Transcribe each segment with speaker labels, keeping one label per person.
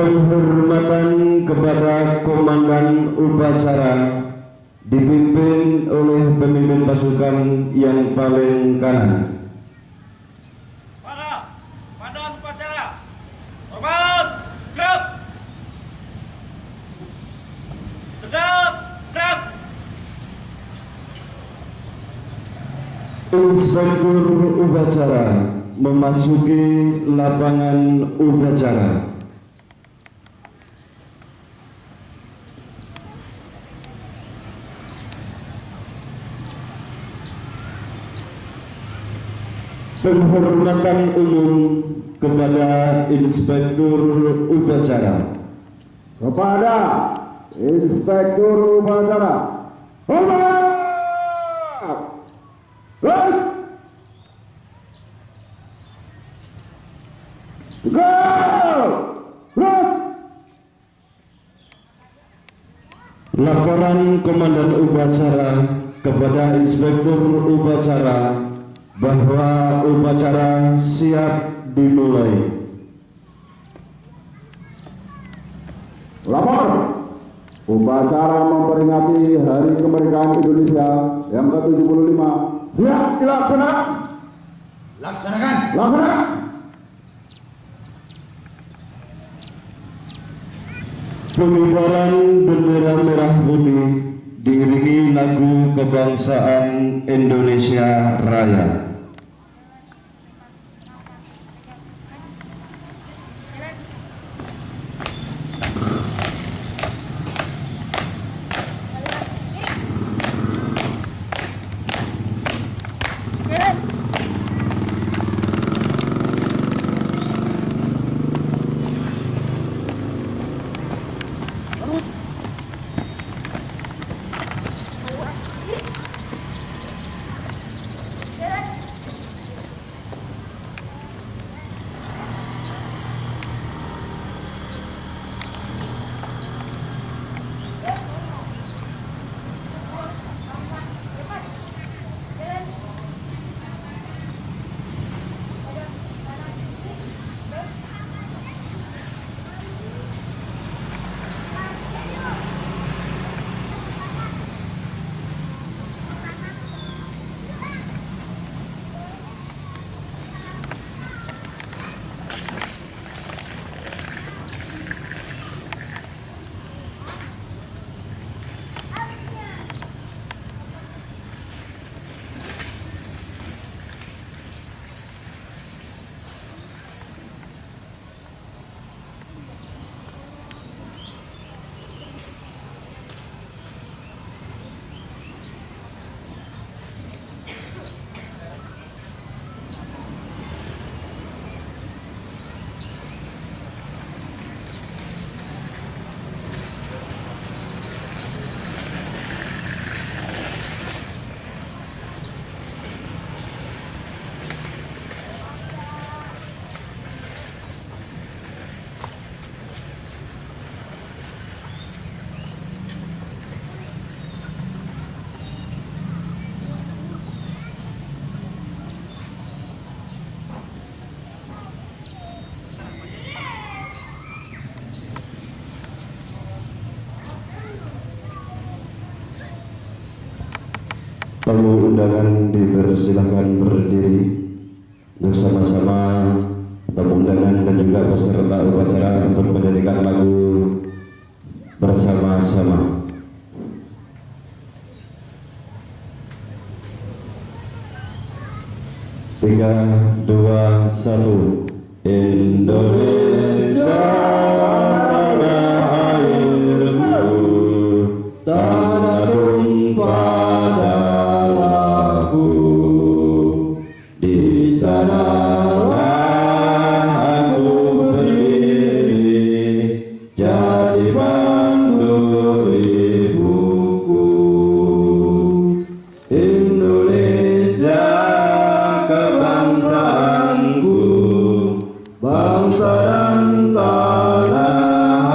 Speaker 1: Penghormatan kepada komandan upacara dipimpin oleh pemimpin pasukan yang paling kanan.
Speaker 2: Para komandan upacara, hormat, gerak, tegap, gerak.
Speaker 1: Inspektur upacara memasuki lapangan upacara. Penghormatan umum kepada Inspektur upacara.
Speaker 3: Kepada Inspektur upacara, hormat!
Speaker 1: Laporan komandan upacara kepada Inspektur upacara bahwa upacara siap dimulai.
Speaker 3: Lapor. Upacara memperingati Hari Kemerdekaan Indonesia yang ke-75 siap dilaksanakan.
Speaker 2: Laksanakan.
Speaker 3: Laksanakan.
Speaker 1: Pengibaran bendera merah putih diiringi lagu kebangsaan Indonesia Raya. Tamu undangan dipersilahkan berdiri bersama-sama tamu undangan dan juga peserta upacara untuk menyanyikan lagu bersama-sama. Tiga, dua, satu. Indonesia tanah airku, tanah tumpah darahku, di sanalah aku berdiri, jadi pandu ibuku. Indonesia kebangsaanku, bangsa dan tanah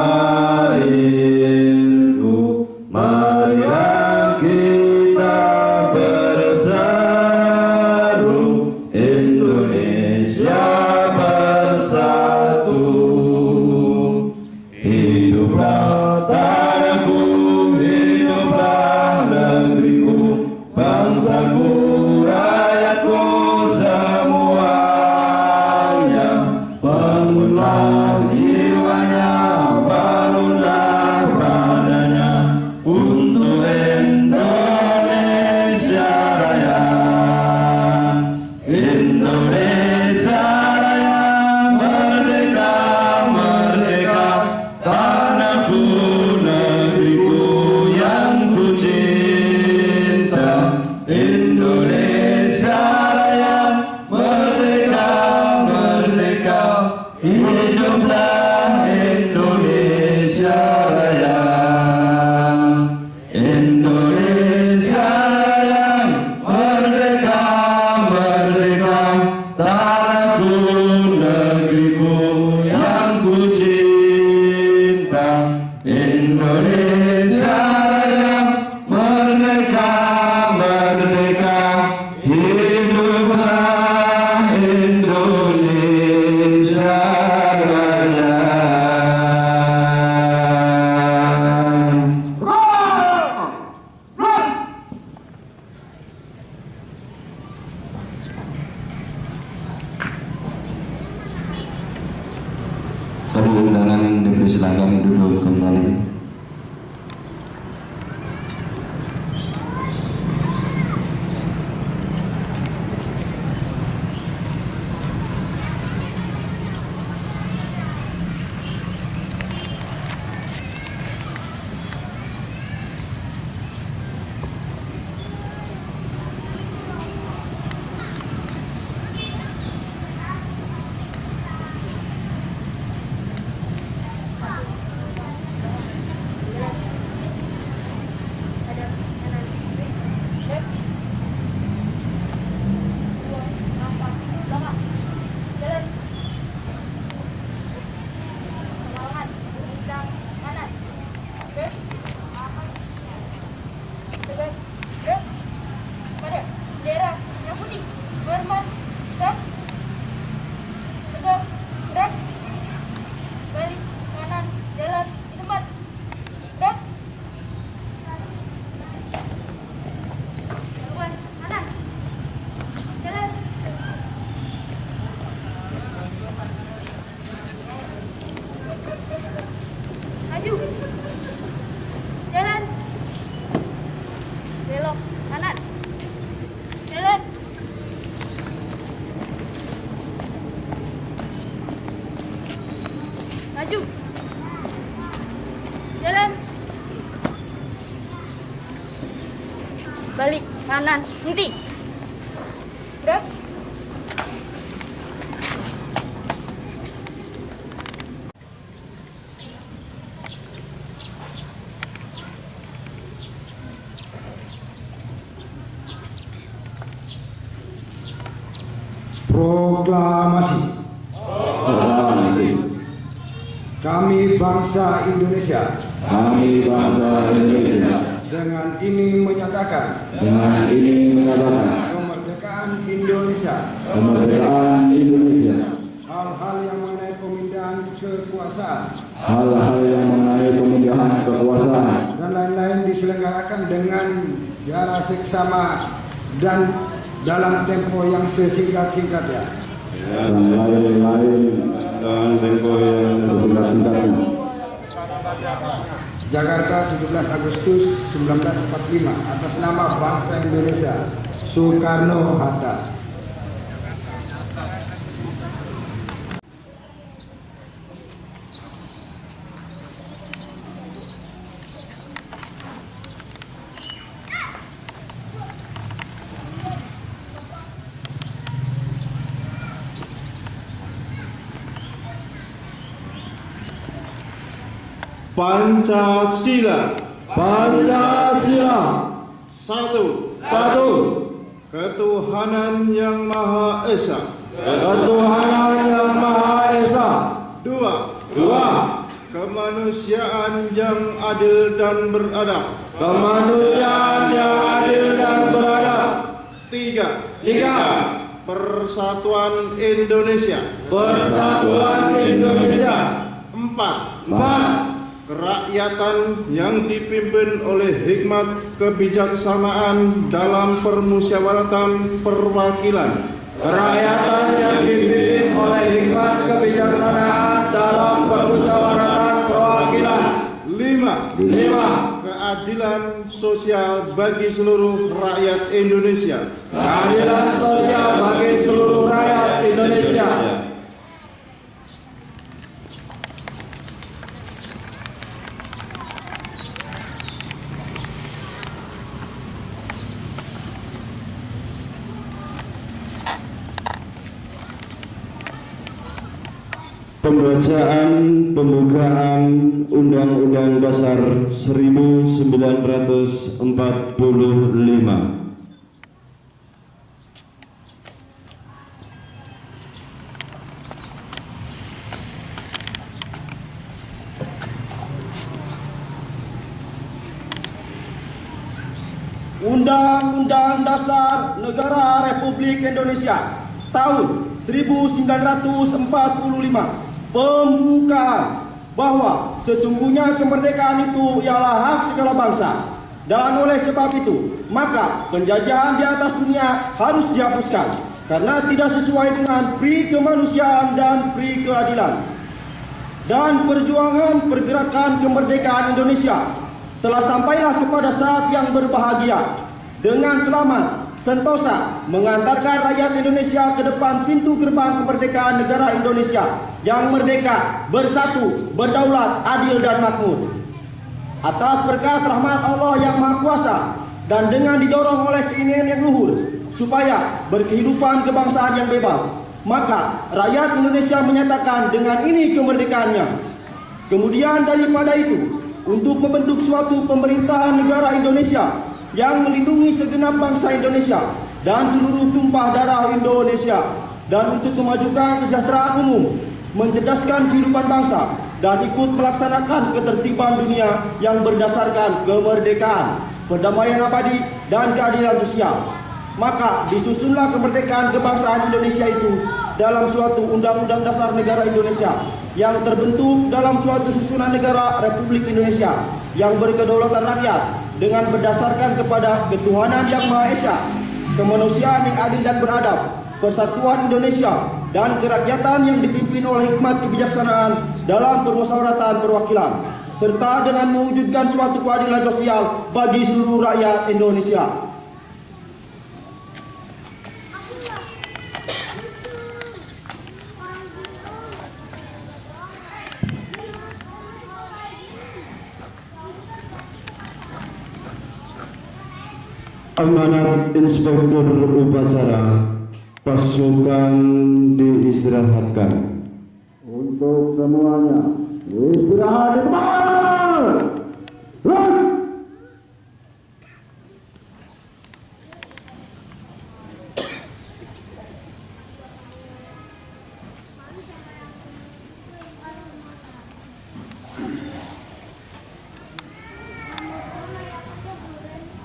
Speaker 1: airku. Silakan duduk kembali.
Speaker 4: Maju. Jalan. Balik kanan. Henti. Gerak.
Speaker 2: Proklamasi. Kami bangsa Indonesia.
Speaker 3: Kami bangsa Indonesia.
Speaker 2: Dengan ini menyatakan. Kemerdekaan Indonesia.
Speaker 3: Kemerdekaan Indonesia.
Speaker 2: Hal-hal yang mengenai pemindahan kekuasaan. Dan lain-lain diselenggarakan dengan jarak seksama dan dalam tempo yang sesingkat-singkatnya. Jakarta 17 Agustus 1945 atas nama bangsa Indonesia, Soekarno-Hatta.
Speaker 1: Pancasila. Satu. Ketuhanan Yang Maha Esa. Dua. Kemanusiaan yang adil dan beradab. Tiga. Persatuan Indonesia. Empat. Kerakyatan yang dipimpin oleh hikmat kebijaksanaan dalam permusyawaratan perwakilan. Lima. Keadilan sosial bagi seluruh rakyat Indonesia.
Speaker 5: Pembacaan pembukaan Undang-Undang Dasar 1945.
Speaker 6: Undang-Undang Dasar Negara Republik Indonesia tahun 1945 pembukaan bahwa sesungguhnya kemerdekaan itu ialah hak segala bangsa, dan oleh sebab itu maka penjajahan di atas dunia harus dihapuskan karena tidak sesuai dengan pri kemanusiaan dan pri keadilan. dan perjuangan pergerakan kemerdekaan Indonesia telah sampailah kepada saat yang berbahagia dengan selamat sentosa mengantarkan rakyat Indonesia ke depan pintu gerbang kemerdekaan negara Indonesia yang merdeka, bersatu, berdaulat, adil dan makmur. Atas berkat rahmat Allah yang Maha Kuasa dan dengan didorong oleh keinginan yang luhur supaya berkehidupan kebangsaan yang bebas, maka rakyat Indonesia menyatakan dengan ini kemerdekaannya. Kemudian daripada itu, untuk membentuk suatu pemerintahan negara Indonesia yang melindungi segenap bangsa Indonesia dan seluruh tumpah darah Indonesia, dan untuk memajukan kesejahteraan umum, mencerdaskan kehidupan bangsa, dan ikut melaksanakan ketertiban dunia yang berdasarkan kemerdekaan, perdamaian abadi, dan keadilan sosial. Maka disusunlah kemerdekaan kebangsaan Indonesia itu dalam suatu Undang-Undang Dasar Negara Indonesia yang terbentuk dalam suatu susunan negara Republik Indonesia yang berkedaulatan rakyat dengan berdasarkan kepada ketuhanan yang Maha Esa, kemanusiaan yang adil dan beradab, persatuan Indonesia, dan kerakyatan yang dipimpin oleh hikmat kebijaksanaan dalam permusyawaratan perwakilan, serta dengan mewujudkan suatu keadilan sosial bagi seluruh rakyat Indonesia.
Speaker 5: Amanat Inspektur Upacara pasukan diistirahatkan.
Speaker 3: Untuk semuanya, istirahat di tempat.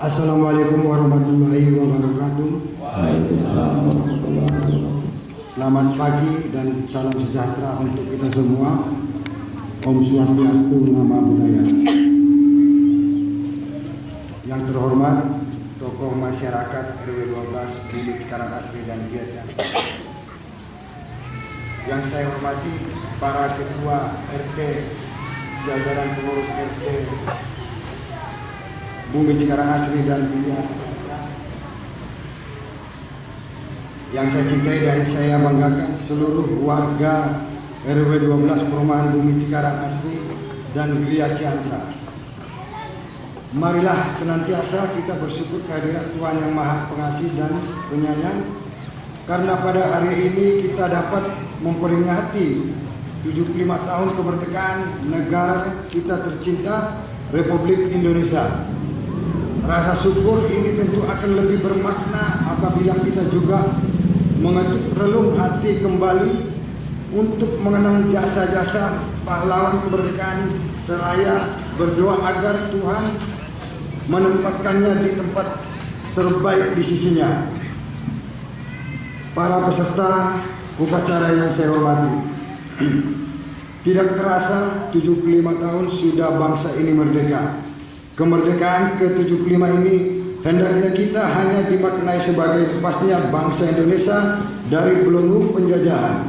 Speaker 2: Assalamualaikum warahmatullahi wabarakatuh.
Speaker 3: Waalaikumsalam warahmatullahi wabarakatuh.
Speaker 2: Selamat pagi dan salam sejahtera untuk kita semua. Om Swastiastu, Namo Buddhaya. Yang terhormat tokoh masyarakat RW 12 Bumi Cikarang Asri dan Biacan. Yang saya hormati para ketua RT, jajaran pengurus RT Bumi Cikarang Asri dan Biacan. Yang saya cintai dan saya banggakan seluruh warga RW 12 Perumahan Bumi Cikarang Asri dan Gria Ciantra. Marilah senantiasa kita bersyukur kehadirat Tuhan Yang Maha Pengasih dan Penyayang, karena pada hari ini kita dapat memperingati 75 tahun kemerdekaan negara kita tercinta Republik Indonesia. Rasa syukur ini tentu akan lebih bermakna apabila kita juga mengetuk relung hati kembali untuk mengenang jasa-jasa pahlawan kemerdekaan, seraya berdoa agar Tuhan menempatkannya di tempat terbaik di sisinya. Para peserta upacara yang saya hormati, tidak terasa 75 tahun sudah bangsa ini merdeka. Kemerdekaan ke-75 ini hendaknya kita hanya dimaknai sebagai lepasnya bangsa Indonesia dari belenggu penjajahan.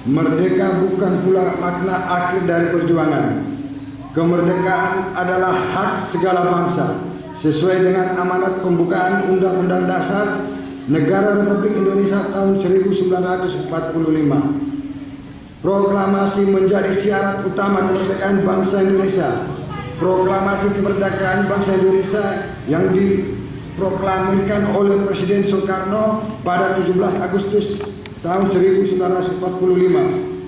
Speaker 2: Merdeka bukan pula makna akhir dari perjuangan. Kemerdekaan adalah hak segala bangsa sesuai dengan amanat pembukaan Undang-Undang Dasar Negara Republik Indonesia tahun 1945. Proklamasi menjadi syarat utama kemerdekaan bangsa Indonesia. Proklamasi kemerdekaan bangsa Indonesia yang diproklamirkan oleh Presiden Soekarno pada 17 Agustus tahun 1945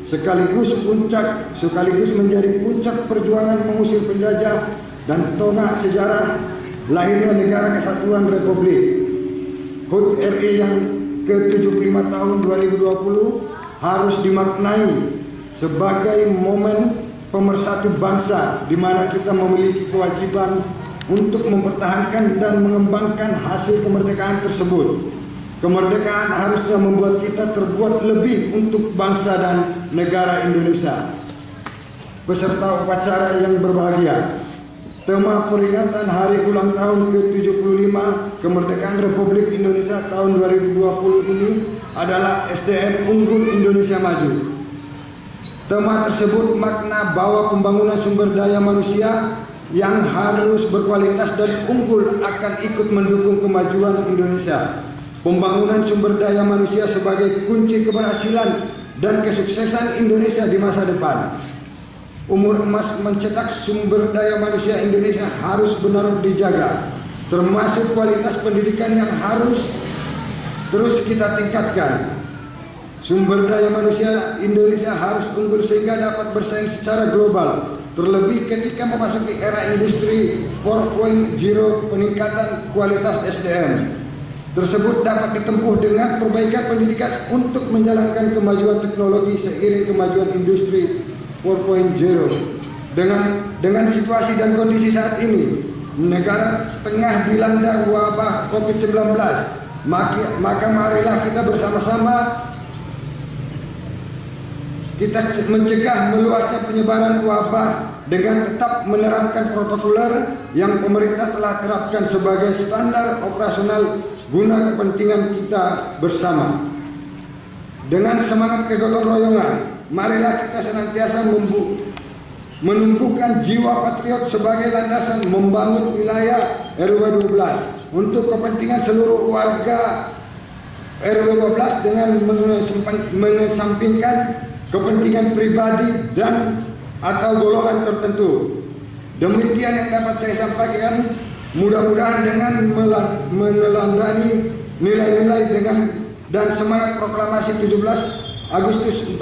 Speaker 2: sekaligus menjadi puncak perjuangan mengusir penjajah dan tonggak sejarah lahirnya Negara Kesatuan Republik. HUT RI yang ke-75 tahun 2020 harus dimaknai sebagai momen pemersatu bangsa di mana kita memiliki kewajiban untuk mempertahankan dan mengembangkan hasil kemerdekaan tersebut. Kemerdekaan harusnya membuat kita terbuat lebih untuk bangsa dan negara Indonesia. Peserta upacara yang berbahagia, tema peringatan hari ulang tahun ke-75 kemerdekaan Republik Indonesia tahun 2020 ini adalah SDM Unggul Indonesia Maju. Tema tersebut makna bahwa pembangunan sumber daya manusia yang harus berkualitas dan unggul akan ikut mendukung kemajuan Indonesia. Pembangunan sumber daya manusia sebagai kunci keberhasilan dan kesuksesan Indonesia di masa depan. Umur emas mencetak sumber daya manusia Indonesia harus benar-benar dijaga, termasuk kualitas pendidikan yang harus terus kita tingkatkan. Sumber daya manusia Indonesia harus unggul sehingga dapat bersaing secara global, terlebih ketika memasuki era industri 4.0 peningkatan kualitas SDM. Tersebut dapat ditempuh dengan perbaikan pendidikan untuk menjalankan kemajuan teknologi seiring kemajuan industri 4.0. Dengan situasi dan kondisi saat ini, negara tengah dilanda wabah COVID-19, maka marilah kita bersama-sama kita mencegah meluasnya penyebaran wabah dengan tetap menerapkan protokol yang pemerintah telah terapkan sebagai standar operasional guna kepentingan kita bersama. Dengan semangat kegotong royongan, marilah kita senantiasa menumbuhkan jiwa patriot sebagai landasan membangun wilayah RW 12 untuk kepentingan seluruh warga RW 12 dengan mengesampingkan kepentingan pribadi dan atau golongan tertentu. Demikian yang dapat saya sampaikan. Mudah-mudahan dengan meneladani nilai-nilai dan semangat proklamasi 17 Agustus 45,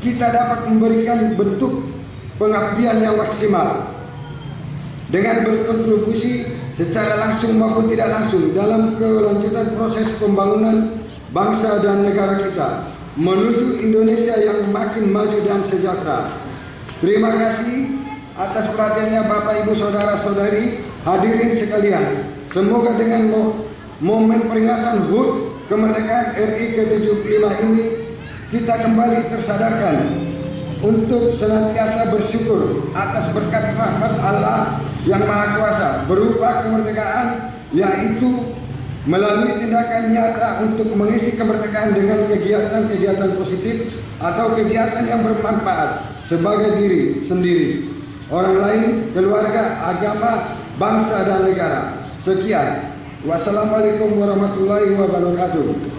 Speaker 2: kita dapat memberikan bentuk pengabdian yang maksimal dengan berkontribusi secara langsung maupun tidak langsung dalam kelanjutan proses pembangunan bangsa dan negara kita menuju Indonesia yang makin maju dan sejahtera. Terima kasih atas perhatiannya Bapak Ibu Saudara-saudari hadirin sekalian. Semoga dengan momen peringatan HUT kemerdekaan RI ke-75 ini kita kembali tersadarkan untuk senantiasa bersyukur atas berkat rahmat Allah yang Maha Kuasa berupa kemerdekaan, yaitu melalui tindakan nyata untuk mengisi kemerdekaan dengan kegiatan-kegiatan positif atau kegiatan yang bermanfaat sebagai diri sendiri, orang lain, keluarga, agama, bangsa dan negara. Sekian. Wassalamualaikum warahmatullahi wabarakatuh.